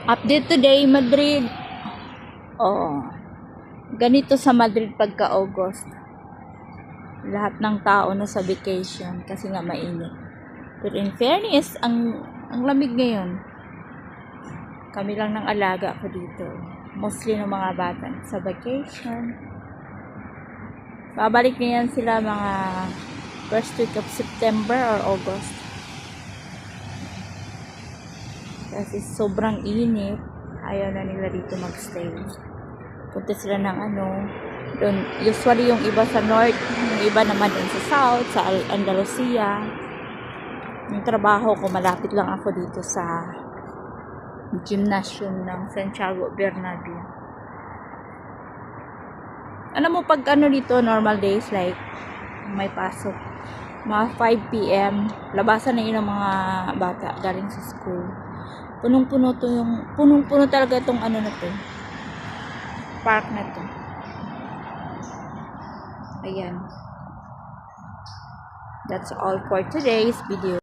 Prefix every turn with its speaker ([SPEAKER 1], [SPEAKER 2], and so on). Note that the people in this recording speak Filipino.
[SPEAKER 1] Update today, Madrid. Oh, ganito sa Madrid pagka August. Lahat ng tao na sa vacation kasi nga mainit. Pero in fairness, ang lamig ngayon. Kami lang ng alaga ko dito. Mostly ng mga bata sa vacation. Babalik na yan sila mga first week of September or August. Kasi sobrang init, ayaw na nila dito magstay. Punta sila ng doon, usually yung iba sa north, yung iba naman din sa south, sa Andalusia. Yung trabaho ko, malapit lang ako dito sa gymnasium ng Santiago Bernabeu. Alam mo, pag dito, normal days, like, may pasok, mga 5 p.m, labasan na yun ng mga bata galing sa school. Punong-puno talaga itong na to, park na to. Ayan. That's all for today's video.